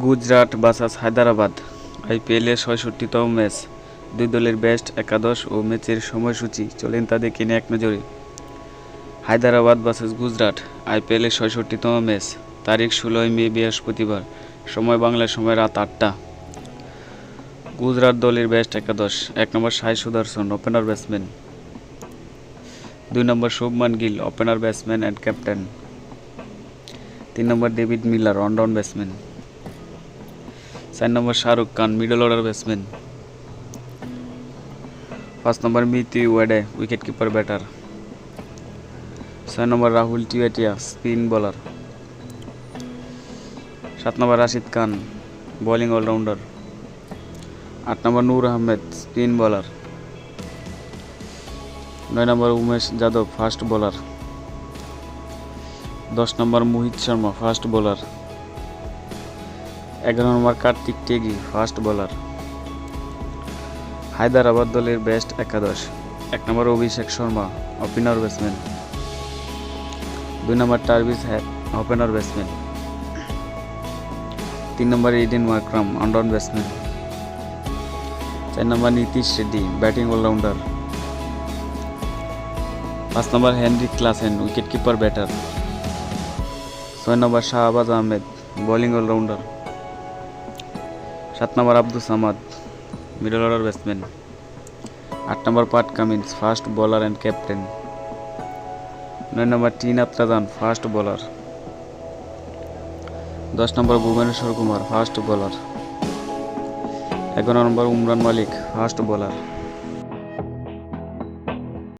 Gujarat versus Hyderabad আইপিএলের ৬৬তম match. দুই দলের বেস্ট একাদশ ও ম্যাচের সময়সূচি চলেন তা দেখে নিয়ে এক নজরে। হায়দ্রাবাদ ভার্সাস গুজরাট আইপিএলের ৬৬তম ম্যাচ, তারিখ ১৬ই মে বৃহস্পতিবার, সময় বাংলা সময় রাত ৮টা। গুজরাট দলের বেস্ট একাদশ: ১ number Sai Sudharsan, opener batsman. ২ number Shubman Gill, opener batsman and captain. ৩ number David Miller, on batsman. ৪ number Shahrukh Khan, middle order batsman. ৫ number Matthew Wade, wicket keeper batter. ৬ number Rahul Tewatia, spin bowler. ৭ number Rashid Khan, bowling allrounder. ৮ number Noor Ahmad, spin bowler. ৯ number Umesh Yadav, fast bowler. ১০ number Mohit Sharma, fast bowler. ১১ number Kartik Tyagi, fast bowler. Hyderabad দলের best একাদশ: ১ number Abhishek Sharma, opener batsman. ২ number Travis Head, opener batsman. ৩ number Aiden Markram, on batsman. ৪ number Nitish Reddy, batting allrounder. ৫ number Heinrich Klaasen, wicket keeper batter. ৬ number Shahbaz Ahmed, bowling allrounder. ৭ number Abdus Samad, middle order batsman. ৮ number Pat Cummins, fast bowler and captain. ৯ number T Natarajan, fast bowler. ১০ number Bhuvneshwar Kumar, fast bowler. ১১ number Umran Malik, fast bowler.